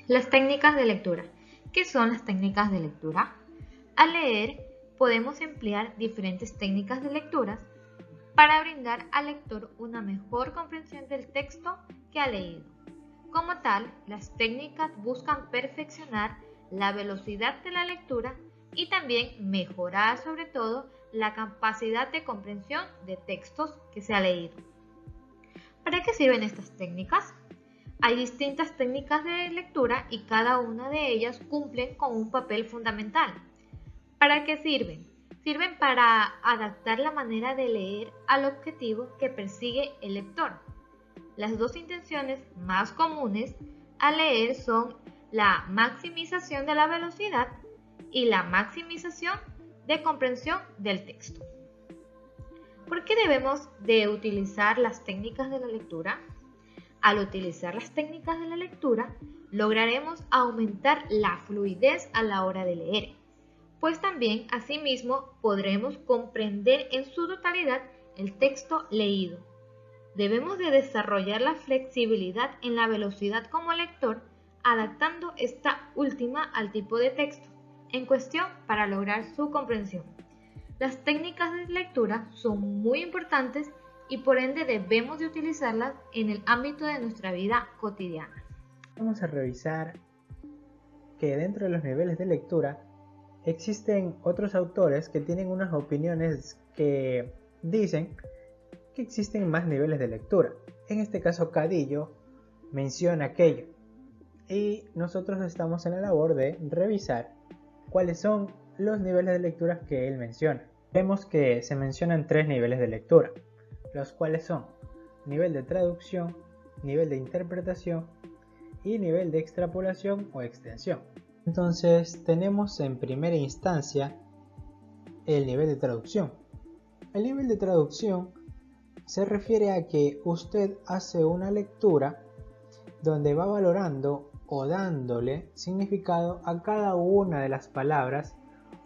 Las técnicas de lectura. ¿Qué son las técnicas de lectura? Al leer, podemos emplear diferentes técnicas de lecturas para brindar al lector una mejor comprensión del texto que ha leído. Como tal, las técnicas buscan perfeccionar la velocidad de la lectura y también mejorar sobre todo la capacidad de comprensión de textos que se ha leído. ¿Para qué sirven estas técnicas? Hay distintas técnicas de lectura y cada una de ellas cumplen con un papel fundamental. ¿Para qué sirven? Sirven para adaptar la manera de leer al objetivo que persigue el lector. Las dos intenciones más comunes al leer son la maximización de la velocidad y la maximización de comprensión del texto. ¿Por qué debemos de utilizar las técnicas de la lectura? Al utilizar las técnicas de la lectura, lograremos aumentar la fluidez a la hora de leer, pues también asimismo podremos comprender en su totalidad el texto leído. Debemos de desarrollar la flexibilidad en la velocidad como lector, adaptando esta última al tipo de texto en cuestión para lograr su comprensión. Las técnicas de lectura son muy importantes y por ende debemos de utilizarlas en el ámbito de nuestra vida cotidiana. Vamos a revisar que dentro de los niveles de lectura existen otros autores que tienen unas opiniones que dicen que existen más niveles de lectura. En este caso Cadillo menciona aquello y nosotros estamos en la labor de revisar cuáles son los niveles de lectura que él menciona. Vemos que se mencionan 3 niveles de lectura, los cuales son nivel de traducción, nivel de interpretación y nivel de extrapolación o extensión. Entonces tenemos en primera instancia el nivel de traducción. El nivel de traducción se refiere a que usted hace una lectura donde va valorando o dándole significado a cada una de las palabras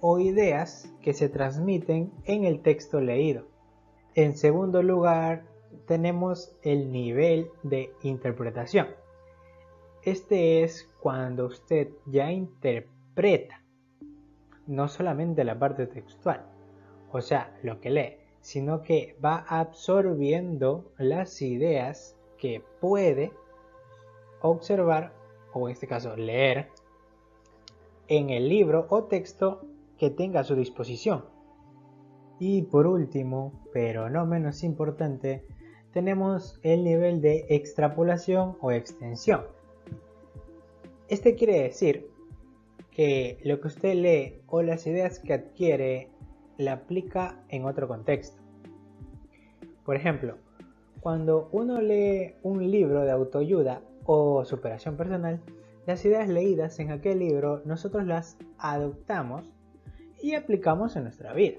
o ideas que se transmiten en el texto leído. En segundo lugar, tenemos el nivel de interpretación. Este es cuando usted ya interpreta no solamente la parte textual, o sea, lo que lee, sino que va absorbiendo las ideas que puede observar, o en este caso leer, en el libro o texto que tenga a su disposición. Y por último, pero no menos importante, tenemos el nivel de extrapolación o extensión. Este quiere decir que lo que usted lee o las ideas que adquiere la aplica en otro contexto. Por ejemplo, cuando uno lee un libro de autoayuda o superación personal, las ideas leídas en aquel libro nosotros las adoptamos y aplicamos en nuestra vida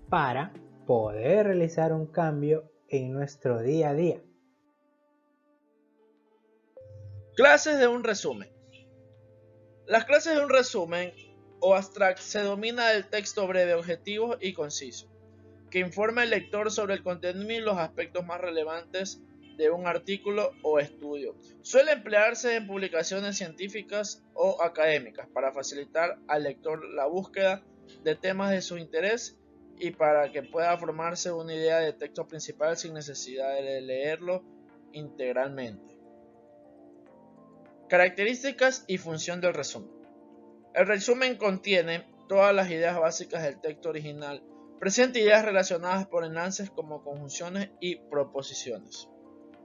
para poder realizar un cambio en nuestro día a día. Clases de un resumen. Las clases de un resumen o abstract se domina del texto breve, objetivo y conciso, que informa al lector sobre el contenido y los aspectos más relevantes de un artículo o estudio. Suele emplearse en publicaciones científicas o académicas para facilitar al lector la búsqueda de temas de su interés y para que pueda formarse una idea de texto principal sin necesidad de leerlo integralmente. Características y función del resumen. El resumen contiene todas las ideas básicas del texto original. Presenta ideas relacionadas por enlaces como conjunciones y proposiciones.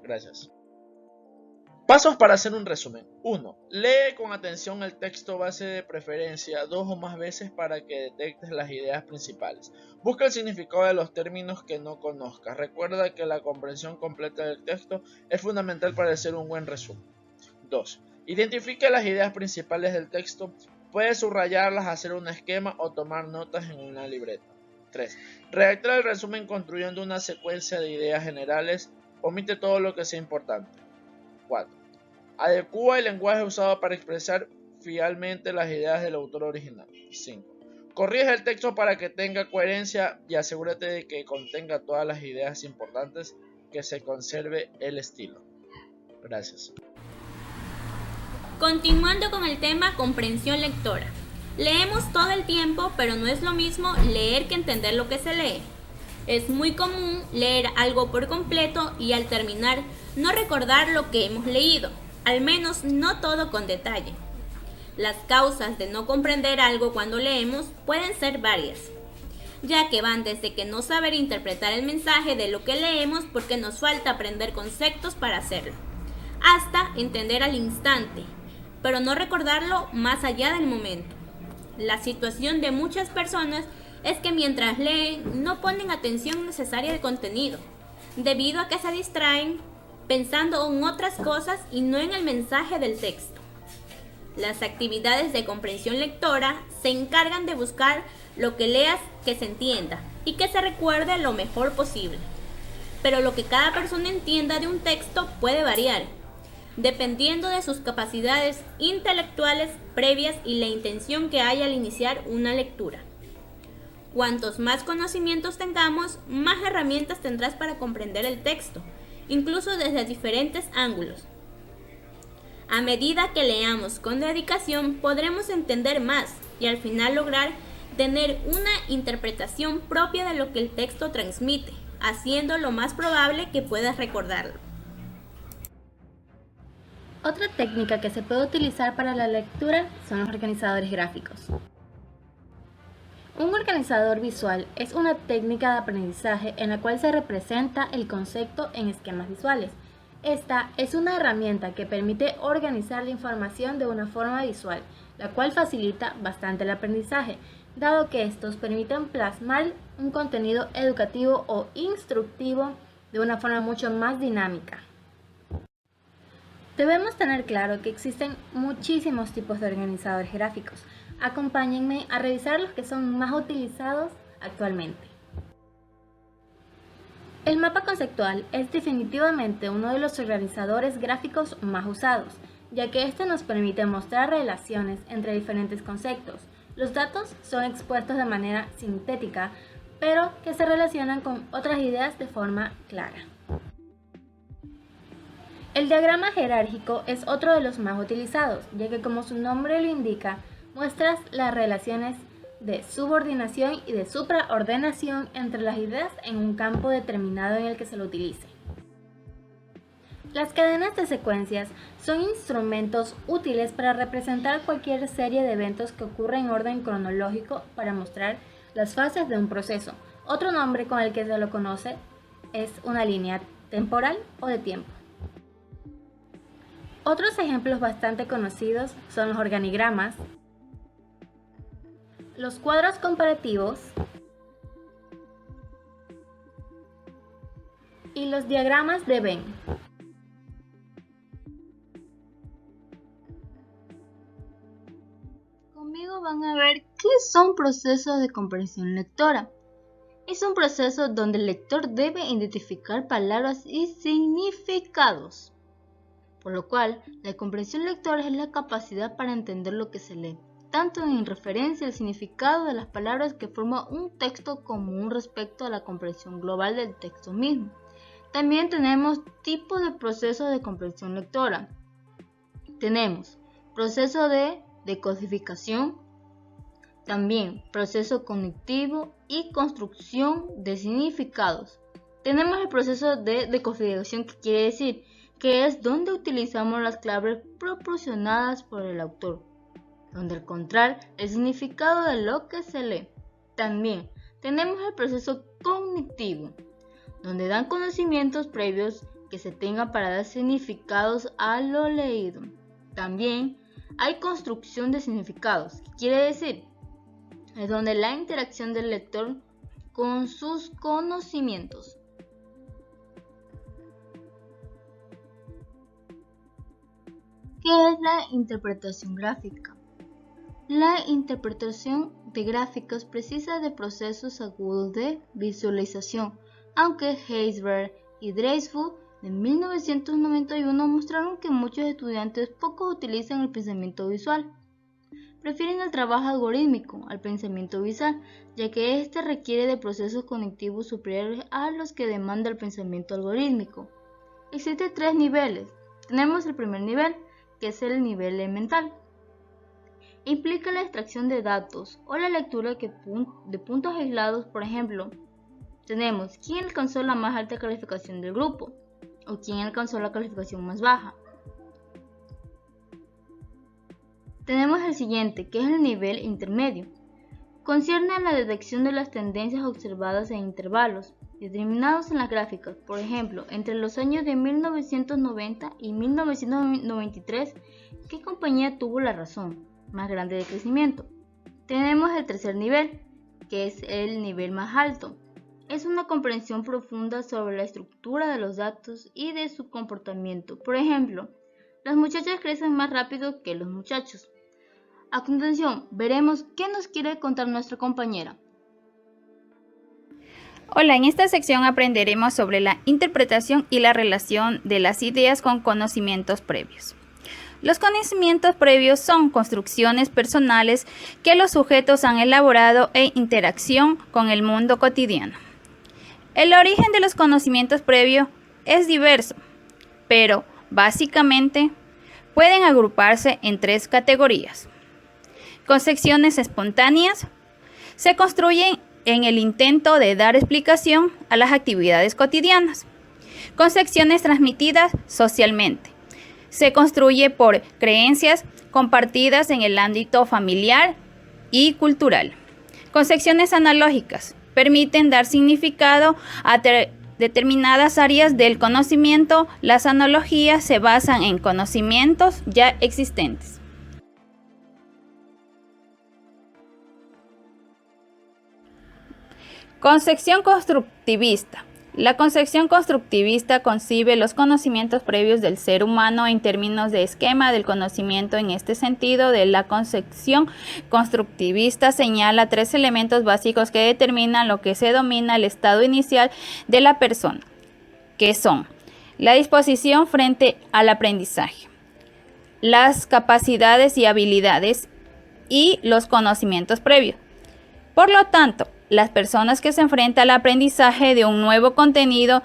Gracias. Pasos para hacer un resumen. 1. Lee con atención el texto base, de preferencia 2 o más veces para que detectes las ideas principales. Busca el significado de los términos que no conozcas. Recuerda que la comprensión completa del texto es fundamental para hacer un buen resumen. 2. Identifica las ideas principales del texto. Puedes subrayarlas, hacer un esquema o tomar notas en una libreta. 3. Redactar el resumen construyendo una secuencia de ideas generales. Omite todo lo que sea importante. 4. Adecúa el lenguaje usado para expresar fielmente las ideas del autor original. 5. Corrige el texto para que tenga coherencia y asegúrate de que contenga todas las ideas importantes, que se conserve el estilo. Gracias. Continuando con el tema comprensión lectora. Leemos todo el tiempo, pero no es lo mismo leer que entender lo que se lee. Es muy común leer algo por completo y al terminar no recordar lo que hemos leído, al menos no todo con detalle. Las causas de no comprender algo cuando leemos pueden ser varias, ya que van desde que no saber interpretar el mensaje de lo que leemos porque nos falta aprender conceptos para hacerlo, hasta entender al instante, pero no recordarlo más allá del momento. La situación de muchas personas es que mientras leen no ponen atención necesaria al contenido, debido a que se distraen pensando en otras cosas y no en el mensaje del texto. Las actividades de comprensión lectora se encargan de buscar lo que leas que se entienda y que se recuerde lo mejor posible. Pero lo que cada persona entienda de un texto puede variar, dependiendo de sus capacidades intelectuales previas y la intención que haya al iniciar una lectura. Cuantos más conocimientos tengamos, más herramientas tendrás para comprender el texto, incluso desde diferentes ángulos. A medida que leamos con dedicación, podremos entender más y al final lograr tener una interpretación propia de lo que el texto transmite, haciendo lo más probable que puedas recordarlo. Otra técnica que se puede utilizar para la lectura son los organizadores gráficos. Un organizador visual es una técnica de aprendizaje en la cual se representa el concepto en esquemas visuales. Esta es una herramienta que permite organizar la información de una forma visual, la cual facilita bastante el aprendizaje, dado que estos permiten plasmar un contenido educativo o instructivo de una forma mucho más dinámica. Debemos tener claro que existen muchísimos tipos de organizadores gráficos. Acompáñenme a revisar los que son más utilizados actualmente. El mapa conceptual es definitivamente uno de los organizadores gráficos más usados, ya que este nos permite mostrar relaciones entre diferentes conceptos. Los datos son expuestos de manera sintética, pero que se relacionan con otras ideas de forma clara. El diagrama jerárquico es otro de los más utilizados, ya que como su nombre lo indica, muestra las relaciones de subordinación y de supraordenación entre las ideas en un campo determinado en el que se lo utilice. Las cadenas de secuencias son instrumentos útiles para representar cualquier serie de eventos que ocurren en orden cronológico para mostrar las fases de un proceso. Otro nombre con el que se lo conoce es una línea temporal o de tiempo. Otros ejemplos bastante conocidos son los organigramas, los cuadros comparativos y los diagramas de Venn. Conmigo van a ver qué son procesos de comprensión lectora. Es un proceso donde el lector debe identificar palabras y significados, por lo cual la comprensión lectora es la capacidad para entender lo que se lee, tanto en referencia al significado de las palabras que forman un texto como un respecto a la comprensión global del texto mismo. También tenemos tipos de procesos de comprensión lectora. Tenemos proceso de decodificación, también proceso cognitivo y construcción de significados. Tenemos el proceso de decodificación, que quiere decir que es donde utilizamos las claves proporcionadas por el autor, donde encontrar el significado de lo que se lee. También tenemos el proceso cognitivo, donde dan conocimientos previos que se tengan para dar significados a lo leído. También hay construcción de significados, que quiere decir es donde la interacción del lector con sus conocimientos. ¿Qué es la interpretación gráfica? La interpretación de gráficos precisa de procesos agudos de visualización, aunque Heisberg y Dreyfus en 1991 mostraron que muchos estudiantes poco utilizan el pensamiento visual. Prefieren el trabajo algorítmico al pensamiento visual, ya que este requiere de procesos cognitivos superiores a los que demanda el pensamiento algorítmico. Existen 3 niveles. Tenemos el primer nivel, que es el nivel elemental. Implica la extracción de datos o la lectura de puntos aislados. Por ejemplo, tenemos quién alcanzó la más alta calificación del grupo o quién alcanzó la calificación más baja. Tenemos el siguiente, que es el nivel intermedio. Concierne a la detección de las tendencias observadas en intervalos determinados en las gráficas. Por ejemplo, entre los años de 1990 y 1993, ¿qué compañía tuvo la razón más grande de crecimiento? Tenemos el tercer nivel, que es el nivel más alto. Es una comprensión profunda sobre la estructura de los datos y de su comportamiento. Por ejemplo, las muchachas crecen más rápido que los muchachos. A continuación, veremos qué nos quiere contar nuestra compañera. Hola, en esta sección aprenderemos sobre la interpretación y la relación de las ideas con conocimientos previos. Los conocimientos previos son construcciones personales que los sujetos han elaborado en interacción con el mundo cotidiano. El origen de los conocimientos previos es diverso, pero básicamente pueden agruparse en tres categorías. Concepciones espontáneas se construyen en el intento de dar explicación a las actividades cotidianas. Concepciones transmitidas socialmente se construye por creencias compartidas en el ámbito familiar y cultural. Concepciones analógicas permiten dar significado a determinadas áreas del conocimiento. Las analogías se basan en conocimientos ya existentes. Concepción constructivista. La concepción constructivista concibe los conocimientos previos del ser humano en términos de esquema del conocimiento. En este sentido, la concepción constructivista señala tres elementos básicos que determinan lo que se denomina el estado inicial de la persona, que son la disposición frente al aprendizaje, las capacidades y habilidades y los conocimientos previos. Por lo tanto, las personas que se enfrentan al aprendizaje de un nuevo contenido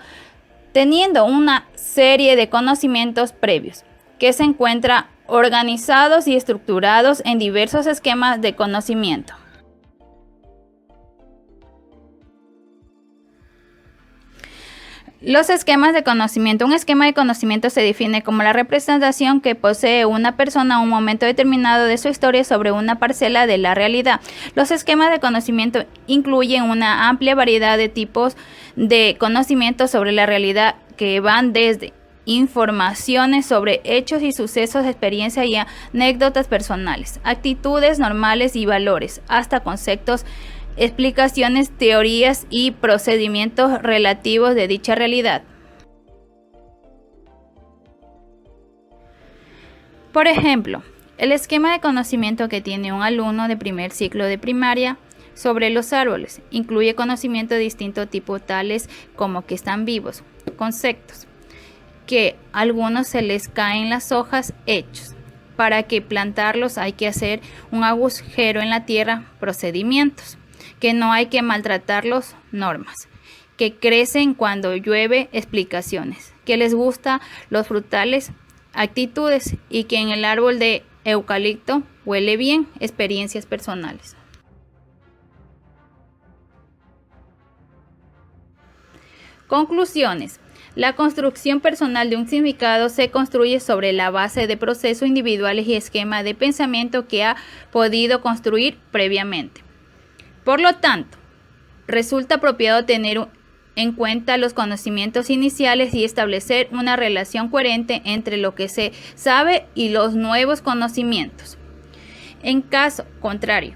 teniendo una serie de conocimientos previos que se encuentran organizados y estructurados en diversos esquemas de conocimiento. Los esquemas de conocimiento. Un esquema de conocimiento se define como la representación que posee una persona a un momento determinado de su historia sobre una parcela de la realidad. Los esquemas de conocimiento incluyen una amplia variedad de tipos de conocimiento sobre la realidad que van desde informaciones sobre hechos y sucesos, experiencias y anécdotas personales, actitudes normales y valores, hasta conceptos, explicaciones, teorías y procedimientos relativos de dicha realidad. Por ejemplo, el esquema de conocimiento que tiene un alumno de primer ciclo de primaria sobre los árboles incluye conocimientos de distinto tipo, tales como que están vivos, conceptos, que a algunos se les caen las hojas, hechos, para que plantarlos hay que hacer un agujero en la tierra, procedimientos, que no hay que maltratarlos, normas, que crecen cuando llueve, explicaciones, que les gustan los frutales, actitudes, y que en el árbol de eucalipto huele bien, experiencias personales. Conclusiones. La construcción personal de un significado se construye sobre la base de procesos individuales y esquemas de pensamiento que ha podido construir previamente. Por lo tanto, resulta apropiado tener en cuenta los conocimientos iniciales y establecer una relación coherente entre lo que se sabe y los nuevos conocimientos. En caso contrario,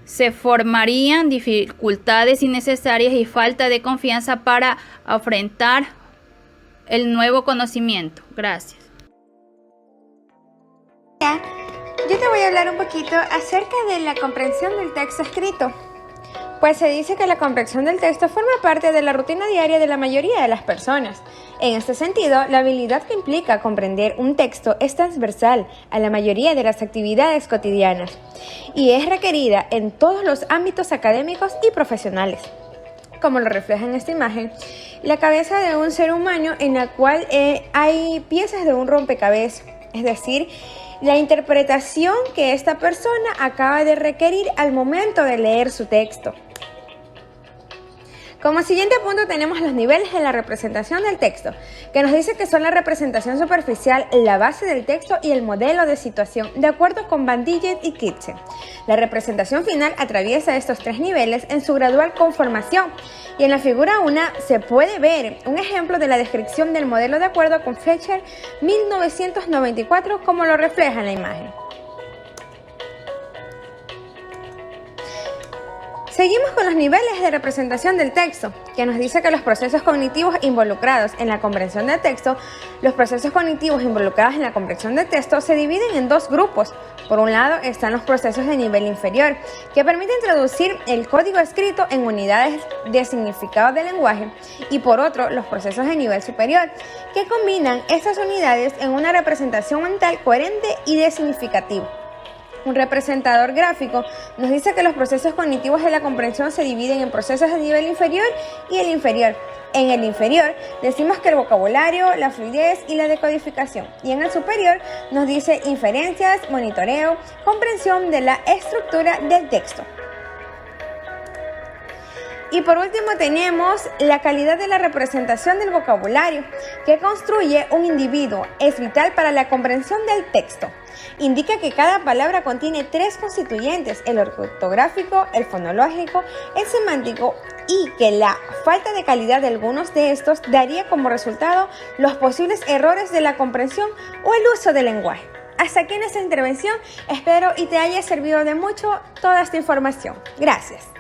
se formarían dificultades innecesarias y falta de confianza para afrontar el nuevo conocimiento. Gracias. Yo te voy a hablar un poquito acerca de la comprensión del texto escrito. Pues se dice que la comprensión del texto forma parte de la rutina diaria de la mayoría de las personas. En este sentido, la habilidad que implica comprender un texto es transversal a la mayoría de las actividades cotidianas y es requerida en todos los ámbitos académicos y profesionales. Como lo refleja en esta imagen, la cabeza de un ser humano en la cual hay piezas de un rompecabezas. es decir, la interpretación que esta persona acaba de requerir al momento de leer su texto. Como siguiente punto tenemos los niveles de la representación del texto, que nos dice que son la representación superficial, la base del texto y el modelo de situación, de acuerdo con Van Dijk y Kitchen. La representación final atraviesa estos tres niveles en su gradual conformación, y en la figura 1 se puede ver un ejemplo de la descripción del modelo de acuerdo con Fletcher 1994, como lo refleja en la imagen. Seguimos con los niveles de representación del texto, que nos dice que los procesos cognitivos involucrados en la comprensión del texto, se dividen en dos grupos. Por un lado están los procesos de nivel inferior, que permiten traducir el código escrito en unidades de significado del lenguaje, y por otro, los procesos de nivel superior, que combinan estas unidades en una representación mental coherente y de significativo. Un representador gráfico nos dice que los procesos cognitivos de la comprensión se dividen en procesos de nivel inferior y el inferior. En el inferior decimos que el vocabulario, la fluidez y la decodificación. Y en el superior nos dice inferencias, monitoreo, comprensión de la estructura del texto. Y por último tenemos la calidad de la representación del vocabulario que construye un individuo. Es vital para la comprensión del texto. Indica que cada palabra contiene tres constituyentes, el ortográfico, el fonológico, el semántico, y que la falta de calidad de algunos de estos daría como resultado los posibles errores de la comprensión o el uso del lenguaje. Hasta aquí nuestra intervención. Espero y te haya servido de mucho toda esta información. Gracias.